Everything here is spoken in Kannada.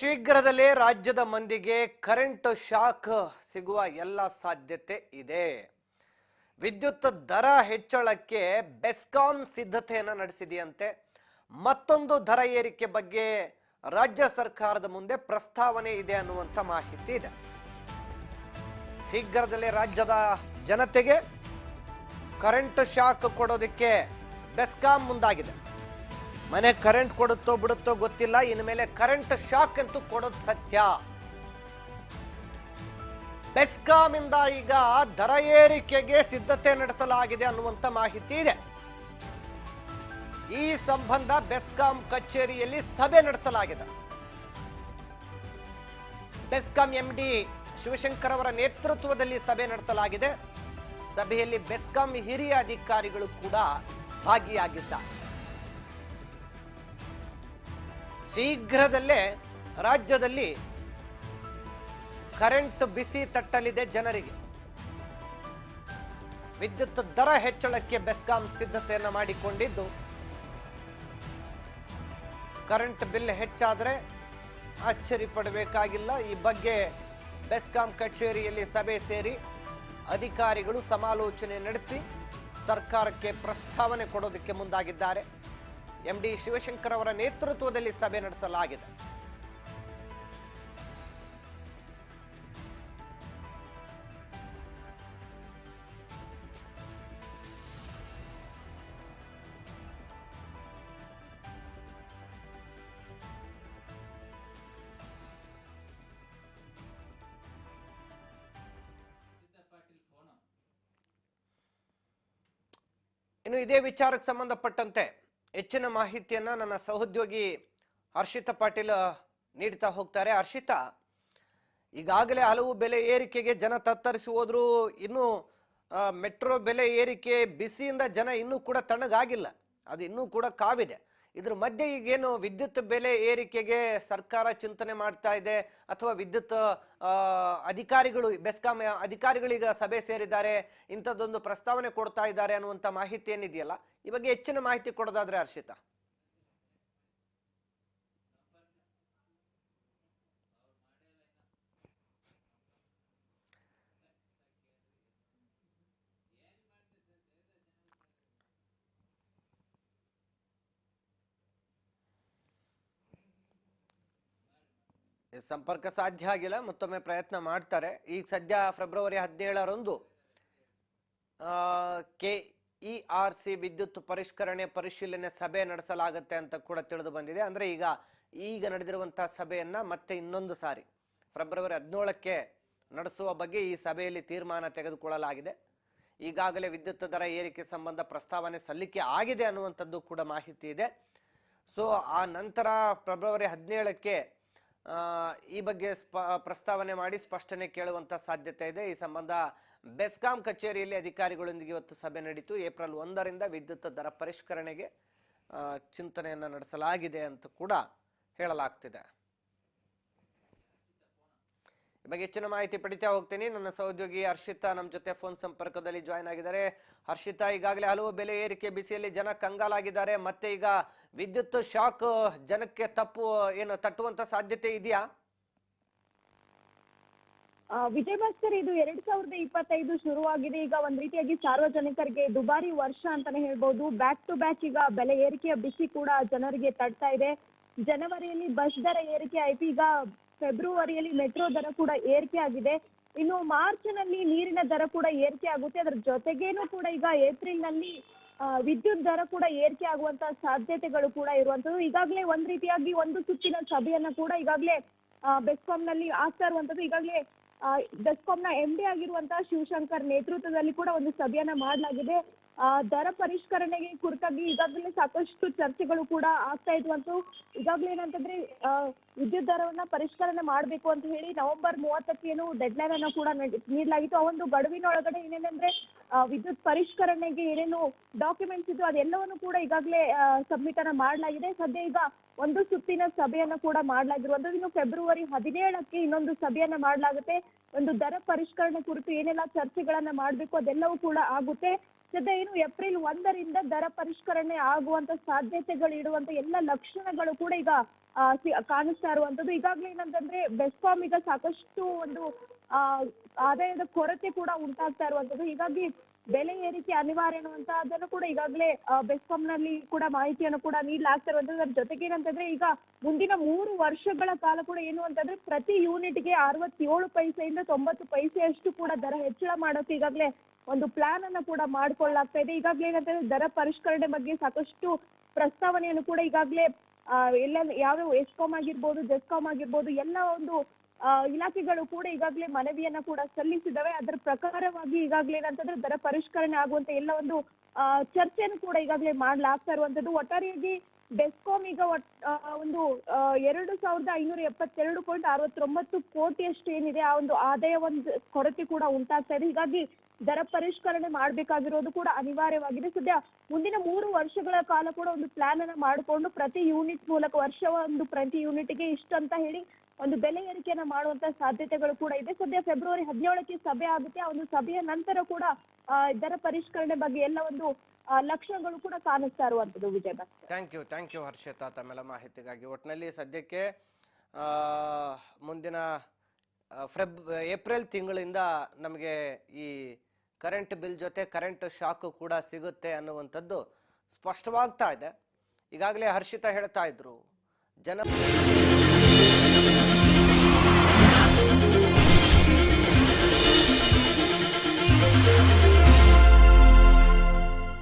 ಶೀಘ್ರದಲ್ಲೇ ರಾಜ್ಯದ ಮಂದಿಗೆ ಕರೆಂಟ್ ಶಾಕ್ ಸಿಗುವ ಎಲ್ಲ ಸಾಧ್ಯತೆ ಇದೆ. ವಿದ್ಯುತ್ ದರ ಹೆಚ್ಚಳಕ್ಕೆ ಬೆಸ್ಕಾಂ ಸಿದ್ಧತೆಯನ್ನು ನಡೆಸಿದೆಯಂತೆ. ಮತ್ತೊಂದು ದರ ಏರಿಕೆ ಬಗ್ಗೆ ರಾಜ್ಯ ಸರ್ಕಾರದ ಮುಂದೆ ಪ್ರಸ್ತಾವನೆ ಇದೆ ಅನ್ನುವಂತ ಮಾಹಿತಿ ಇದೆ. ಶೀಘ್ರದಲ್ಲೇ ರಾಜ್ಯದ ಜನತೆಗೆ ಕರೆಂಟ್ ಶಾಕ್ ಕೊಡೋದಕ್ಕೆ ಬೆಸ್ಕಾಂ ಮುಂದಾಗಿದೆ. ಮನೆ ಕರೆಂಟ್ ಕೊಡುತ್ತೋ ಬಿಡುತ್ತೋ ಗೊತ್ತಿಲ್ಲ, ಇನ್ಮೇಲೆ ಕರೆಂಟ್ ಶಾಕ್ ಅಂತೂ ಕೊಡೋದು ಸತ್ಯ. ಬೆಸ್ಕಾಂ ಇಂದ ಈಗ ದರ ಏರಿಕೆಗೆ ಸಿದ್ಧತೆ ನಡೆಸಲಾಗಿದೆ ಅನ್ನುವಂತ ಮಾಹಿತಿ ಇದೆ. ಈ ಸಂಬಂಧ ಬೆಸ್ಕಾಂ ಕಚೇರಿಯಲ್ಲಿ ಸಭೆ ನಡೆಸಲಾಗಿದೆ. ಬೆಸ್ಕಾಂ ಎಂಡಿ ಶಿವಶಂಕರ್ ಅವರ ನೇತೃತ್ವದಲ್ಲಿ ಸಭೆ ನಡೆಸಲಾಗಿದೆ. ಸಭೆಯಲ್ಲಿ ಬೆಸ್ಕಾಂ ಹಿರಿಯ ಅಧಿಕಾರಿಗಳು ಕೂಡ ಭಾಗಿಯಾಗಿದ್ದಾರೆ. ಶೀಘ್ರದಲ್ಲೇ ರಾಜ್ಯದಲ್ಲಿ ಕರೆಂಟ್ ಬಿಸಿ ತಟ್ಟಲಿದೆ ಜನರಿಗೆ. ವಿದ್ಯುತ್ ದರ ಹೆಚ್ಚಳಕ್ಕೆ ಬೆಸ್ಕಾಂ ಸಿದ್ಧತೆಯನ್ನು ಮಾಡಿಕೊಂಡಿದ್ದು, ಕರೆಂಟ್ ಬಿಲ್ ಹೆಚ್ಚಾದರೆ ಅಚ್ಚರಿ ಪಡಬೇಕಾಗಿಲ್ಲ. ಈ ಬಗ್ಗೆ ಬೆಸ್ಕಾಂ ಕಚೇರಿಯಲ್ಲಿ ಸಭೆ ಸೇರಿ ಅಧಿಕಾರಿಗಳು ಸಮಾಲೋಚನೆ ನಡೆಸಿ ಸರ್ಕಾರಕ್ಕೆ ಪ್ರಸ್ತಾವನೆ ಕೊಡೋದಕ್ಕೆ ಮುಂದಾಗಿದ್ದಾರೆ. ಎಂಡಿ ಶಿವಶಂಕರ್ ಅವರ ನೇತೃತ್ವದಲ್ಲಿ ಸಭೆ ನಡೆಸಲಾಗಿದೆ. ಇನ್ನು ಇದೇ ವಿಚಾರಕ್ಕೆ ಸಂಬಂಧಪಟ್ಟಂತೆ ಹೆಚ್ಚಿನ ಮಾಹಿತಿಯನ್ನ ನನ್ನ ಸಹೋದ್ಯೋಗಿ ಹರ್ಷಿತಾ ಪಾಟೀಲ್ ನೀಡ್ತಾ ಹೋಗ್ತಾರೆ. ಹರ್ಷಿತಾ, ಈಗಾಗಲೇ ಹಲವು ಬೆಲೆ ಏರಿಕೆಗೆ ಜನ ತತ್ತರಿಸಿ ಹೋದ್ರು. ಇನ್ನು ಮೆಟ್ರೋ ಬೆಲೆ ಏರಿಕೆ ಬಿಸಿಯಿಂದ ಜನ ಇನ್ನೂ ಕೂಡ ತಣ್ಣಗಾಗಿಲ್ಲ, ಅದು ಇನ್ನೂ ಕೂಡ ಕಾವಿದೆ. ಇದ್ರ ಮಧ್ಯೆ ಈಗೇನು ವಿದ್ಯುತ್ ಬೆಲೆ ಏರಿಕೆಗೆ ಸರ್ಕಾರ ಚಿಂತನೆ ಮಾಡ್ತಾ ಇದೆ, ಅಥವಾ ವಿದ್ಯುತ್ ಅಧಿಕಾರಿಗಳು ಬೆಸ್ಕಾಂ ಅಧಿಕಾರಿಗಳೀಗ ಸಭೆ ಸೇರಿದ್ದಾರೆ, ಇಂಥದ್ದೊಂದು ಪ್ರಸ್ತಾವನೆ ಕೊಡ್ತಾ ಇದ್ದಾರೆ ಅನ್ನುವಂಥ ಮಾಹಿತಿ ಏನಿದೆಯಲ್ಲ, ಈ ಬಗ್ಗೆ ಹೆಚ್ಚಿನ ಮಾಹಿತಿ ಕೊಡೋದಾದ್ರೆ ಹರ್ಷಿತಾ. ಸಂಪರ್ಕ ಸಾಧ್ಯ ಆಗಿಲ್ಲ, ಮತ್ತೊಮ್ಮೆ ಪ್ರಯತ್ನ ಮಾಡ್ತಾರೆ. ಈಗ ಸದ್ಯ ಫೆಬ್ರವರಿ 17ರಂದು KERC ವಿದ್ಯುತ್ ಪರಿಷ್ಕರಣೆ ಪರಿಶೀಲನೆ ಸಭೆ ನಡೆಸಲಾಗುತ್ತೆ ಅಂತ ಕೂಡ ತಿಳಿದು ಬಂದಿದೆ. ಅಂದ್ರೆ ಈಗ ನಡೆದಿರುವಂತಹ ಸಭೆಯನ್ನ ಮತ್ತೆ ಇನ್ನೊಂದು ಸಾರಿ ಫೆಬ್ರವರಿ 17ಕ್ಕೆ ನಡೆಸುವ ಬಗ್ಗೆ ಈ ಸಭೆಯಲ್ಲಿ ತೀರ್ಮಾನ ತೆಗೆದುಕೊಳ್ಳಲಾಗಿದೆ. ಈಗಾಗಲೇ ವಿದ್ಯುತ್ ದರ ಏರಿಕೆ ಸಂಬಂಧ ಪ್ರಸ್ತಾವನೆ ಸಲ್ಲಿಕೆ ಆಗಿದೆ ಅನ್ನುವಂಥದ್ದು ಕೂಡ ಮಾಹಿತಿ ಇದೆ. ಸೊ ಆ ನಂತರ ಫೆಬ್ರವರಿ 17ಕ್ಕೆ ಈ ಬಗ್ಗೆ ಪ್ರಸ್ತಾವನೆ ಮಾಡಿ ಸ್ಪಷ್ಟನೆ ಕೇಳುವಂತ ಸಾಧ್ಯತೆ ಇದೆ. ಈ ಸಂಬಂಧ ಬೆಸ್ಕಾಂ ಕಚೇರಿಯಲ್ಲಿ ಅಧಿಕಾರಿಗಳೊಂದಿಗೆ ಇವತ್ತು ಸಭೆ ನಡೀತು. ಏಪ್ರಿಲ್ 1ರಿಂದ ವಿದ್ಯುತ್ ದರ ಪರಿಷ್ಕರಣೆಗೆ ಚಿಂತನೆಯನ್ನ ನಡೆಸಲಾಗಿದೆ ಅಂತ ಕೂಡ ಹೇಳಲಾಗ್ತಿದೆ. ಈ ಬಗ್ಗೆ ಹೆಚ್ಚಿನ ಮಾಹಿತಿ ಪಡಿತಾ ಹೋಗ್ತೀನಿ. ನನ್ನ ಸಹೋದ್ಯೋಗಿ ಹರ್ಷಿತಾ ನಮ್ಮ ಜೊತೆ ಫೋನ್ ಸಂಪರ್ಕದಲ್ಲಿ ಜಾಯ್ನ್ ಆಗಿದ್ದಾರೆ. ಹರ್ಷಿತಾ, ಈಗಾಗಲೇ ಹಲವು ಬೆಲೆ ಏರಿಕೆ ಬಿಸಿಯಲ್ಲಿ ಜನ ಕಂಗಾಲಾಗಿದ್ದಾರೆ. ಮತ್ತೆ ಈಗ ವಿದ್ಯುತ್ ಶಾಕ್ ಜನಕ್ಕೆ ತಟ್ಟುವಂತ ಸಾಧ್ಯತೆ ಇದೆಯಾ? ವಿಜಯ್ ಭಾಸ್ಕರ್, ಇದು 2025 ಶುರುವಾಗಿದೆ. ಈಗ ಒಂದ್ ರೀತಿಯಾಗಿ ಸಾರ್ವಜನಿಕರಿಗೆ ದುಬಾರಿ ವರ್ಷ ಅಂತಾನೆ ಹೇಳ್ಬೋದು. ಬ್ಯಾಕ್ ಟು ಬ್ಯಾಕ್ ಈಗ ಬೆಲೆ ಏರಿಕೆಯ ಬಿಸಿ ಕೂಡ ಜನರಿಗೆ ತಡ್ತಾ ಇದೆ. ಜನವರಿಯಲ್ಲಿ ಬಸ್ ದರ ಏರಿಕೆ ಆಯ್ತು, ಈಗ ಫೆಬ್ರವರಿಯಲ್ಲಿ ಮೆಟ್ರೋ ದರ ಕೂಡ ಏರಿಕೆ ಆಗಿದೆ. ಇನ್ನು ಮಾರ್ಚ್ ನಲ್ಲಿ ನೀರಿನ ದರ ಕೂಡ ಏರಿಕೆ ಆಗುತ್ತೆ. ಅದ್ರ ಜೊತೆಗೇನು ಕೂಡ ಈಗ ಏಪ್ರಿಲ್ ನಲ್ಲಿ ವಿದ್ಯುತ್ ದರ ಕೂಡ ಏರಿಕೆ ಆಗುವಂತ ಸಾಧ್ಯತೆಗಳು ಕೂಡ ಇರುವಂತದ್ದು. ಈಗಾಗಲೇ ಒಂದ್ ರೀತಿಯಾಗಿ ಒಂದು ಸುತ್ತಿನ ಸಭೆಯನ್ನ ಕೂಡ ಈಗಾಗಲೇ ಬೆಸ್ಕಾಂ ನಲ್ಲಿ ಆಗ್ತಾ ಇರುವಂತದ್ದು. ಈಗಾಗಲೇ ಬೆಸ್ಕಾಂನ MD ಆಗಿರುವಂತಹ ಶಿವಶಂಕರ್ ನೇತೃತ್ವದಲ್ಲಿ ಕೂಡ ಒಂದು ಸಭೆಯನ್ನ ಮಾಡಲಾಗಿದೆ. ದರ ಪರಿಷ್ಕರಣೆಗೆ ಕುರಿತಾಗಿ ಈಗಾಗಲೇ ಸಾಕಷ್ಟು ಚರ್ಚೆಗಳು ಕೂಡ ಆಗ್ತಾ ಇದ್ವಂತೂ. ಈಗಾಗಲೇ ಏನಂತಂದ್ರೆ ವಿದ್ಯುತ್ ದರವನ್ನ ಪರಿಷ್ಕರಣೆ ಮಾಡಬೇಕು ಅಂತ ಹೇಳಿ ನವೆಂಬರ್ 30ಕ್ಕೆ ಏನು ಡೆಡ್ಲೈನ್ ಅನ್ನ ಕೂಡ ನೀಡಲಾಗಿತ್ತು. ಆ ಒಂದು ಗಡುವಿನೊಳಗಡೆ ಏನೇನಂದ್ರೆ ವಿದ್ಯುತ್ ಪರಿಷ್ಕರಣೆಗೆ ಏನೇನು ಡಾಕ್ಯುಮೆಂಟ್ಸ್ ಇದ್ದು ಅದೆಲ್ಲವನ್ನು ಕೂಡ ಈಗಾಗಲೇ ಸಬ್ಮಿಟ್ ಅನ್ನ ಮಾಡಲಾಗಿದೆ. ಸದ್ಯ ಈಗ ಒಂದು ಸುತ್ತಿನ ಸಭೆಯನ್ನ ಕೂಡ ಮಾಡಲಾಗಿರುವಂತದ್ದು. ಇನ್ನು ಫೆಬ್ರವರಿ 17ಕ್ಕೆ ಇನ್ನೊಂದು ಸಭೆಯನ್ನ ಮಾಡಲಾಗುತ್ತೆ. ಒಂದು ದರ ಪರಿಷ್ಕರಣೆ ಕುರಿತು ಏನೆಲ್ಲ ಚರ್ಚೆಗಳನ್ನ ಮಾಡಬೇಕು ಅದೆಲ್ಲವೂ ಕೂಡ ಆಗುತ್ತೆ. ಸದ್ಯ ಏನು ಏಪ್ರಿಲ್ 1ರಿಂದ ದರ ಪರಿಷ್ಕರಣೆ ಆಗುವಂತ ಸಾಧ್ಯತೆಗಳು ಇಡುವಂತ ಎಲ್ಲ ಲಕ್ಷಣಗಳು ಕೂಡ ಈಗ ಕಾಣಿಸ್ತಾ ಇರುವಂತದ್ದು. ಈಗಾಗಲೇ ಏನಂತಂದ್ರೆ ಬೆಸ್ಕಾಂ ಈಗ ಸಾಕಷ್ಟು ಒಂದು ಆದಾಯದ ಕೊರತೆ ಕೂಡ ಉಂಟಾಗ್ತಾ ಇರುವಂತದ್ದು. ಹೀಗಾಗಿ ಬೆಲೆ ಏರಿಕೆ ಅನಿವಾರ್ಯ ಅನ್ನುವಂತಹದ್ದನ್ನು ಕೂಡ ಈಗಾಗಲೇ ಬೆಸ್ಕಾಂ ನಲ್ಲಿ ಕೂಡ ಮಾಹಿತಿಯನ್ನು ಕೂಡ ನೀಡಲಾಗ್ತಾ ಇರುವಂತದ್ದು. ಅದ್ರ ಜೊತೆಗೆ ಏನಂತಂದ್ರೆ ಈಗ ಮುಂದಿನ 3 ವರ್ಷಗಳ ಕಾಲ ಕೂಡ ಏನು ಅಂತಂದ್ರೆ ಪ್ರತಿ ಯೂನಿಟ್ಗೆ 67 ಪೈಸೆಯಿಂದ 90 ಪೈಸೆಯಷ್ಟು ಕೂಡ ದರ ಹೆಚ್ಚಳ ಮಾಡೋಕೆ ಈಗಾಗಲೇ ಒಂದು ಪ್ಲಾನ್ ಅನ್ನ ಕೂಡ ಮಾಡ್ಕೊಳ್ಳಲಾಗ್ತಾ ಇದೆ. ಈಗಾಗಲೇ ಏನಂತಂದ್ರೆ ದರ ಪರಿಷ್ಕರಣೆ ಬಗ್ಗೆ ಸಾಕಷ್ಟು ಪ್ರಸ್ತಾವನೆಯನ್ನು ಕೂಡ ಈಗಾಗಲೇ ಎಲ್ಲ ಯಾವ್ಯಾವ ಎಸ್ಕಾಂ ಆಗಿರ್ಬೋದು, ಜೆಸ್ಕಾಂ ಆಗಿರ್ಬೋದು, ಎಲ್ಲ ಒಂದು ಇಲಾಖೆಗಳು ಕೂಡ ಈಗಾಗಲೇ ಮನವಿಯನ್ನ ಕೂಡ ಸಲ್ಲಿಸಿದವೆ. ಅದರ ಪ್ರಕಾರವಾಗಿ ಈಗಾಗಲೇ ಏನಂತಂದ್ರೆ ದರ ಪರಿಷ್ಕರಣೆ ಆಗುವಂತ ಎಲ್ಲ ಒಂದು ಚರ್ಚೆಯನ್ನು ಕೂಡ ಈಗಾಗಲೇ ಮಾಡ್ಲಾಗ್ತಾ ಇರುವಂತದ್ದು. ಒಟ್ಟಾರೆಯಾಗಿ ಬೆಸ್ಕಾಂ ಈಗ ಒಂದು 2572.69 ಕೋಟಿಯಷ್ಟು ಏನಿದೆ ಆ ಒಂದು ಆದಾಯ ಒಂದು ಕೊರತೆ ಕೂಡ ಉಂಟಾಗ್ತಾ ಇದೆ. ಹೀಗಾಗಿ ದರ ಪರಿಷ್ಕರಣೆ ಮಾಡ್ಬೇಕಾಗಿರೋದು ಕೂಡ ಅನಿವಾರ್ಯವಾಗಿದೆ. ಸದ್ಯ ಮುಂದಿನ 3 ವರ್ಷಗಳ ಕಾಲ ಕೂಡ ಒಂದು ಪ್ಲಾನ್ ಅನ್ನ ಮಾಡಿಕೊಂಡು ಪ್ರತಿ ಯೂನಿಟ್ ಮೂಲಕ ಪ್ರತಿ ಯೂನಿಟ್ಗೆ ಇಷ್ಟ ಅಂತ ಹೇಳಿ ಒಂದು ಬೆಲೆ ಏರಿಕೆಯನ್ನ ಮಾಡುವಂತ ಸಾಧ್ಯತೆಗಳು ಕೂಡ ಇದೆ. ಸದ್ಯ ಫೆಬ್ರವರಿ 17ಕ್ಕೆ ಸಭೆ ಆಗುತ್ತೆ. ಆ ಒಂದು ಸಭೆಯ ನಂತರ ಕೂಡ ದರ ಪರಿಷ್ಕರಣೆ ಬಗ್ಗೆ ಎಲ್ಲ ಒಂದು ಲಕ್ಷಣಗಳು ಕೂಡ ಕಾಣಿಸ್ತಾ ಇರುವಂತದ್ದು. ವಿಜಯ್ ಭಾಸ್ಕರ್, ಥ್ಯಾಂಕ್ ಯು ಹರ್ಷಿತಾ ತಮ್ಮೆಲ್ಲ ಮಾಹಿತಿಗಾಗಿ. ಒಟ್ಟಿನಲ್ಲಿ ಸದ್ಯಕ್ಕೆ ಮುಂದಿನ ಏಪ್ರಿಲ್ ತಿಂಗಳಿಂದ ನಮಗೆ ಈ ಕರೆಂಟ್ ಬಿಲ್ ಜೊತೆ ಕರೆಂಟ್ ಶಾಕ್ ಕೂಡ ಸಿಗುತ್ತೆ ಅನ್ನುವಂಥದ್ದು ಸ್ಪಷ್ಟವಾಗ್ತಾ ಇದೆ. ಈಗಾಗಲೇ ಹರ್ಷಿತಾ ಹೇಳ್ತಾ ಇದ್ರು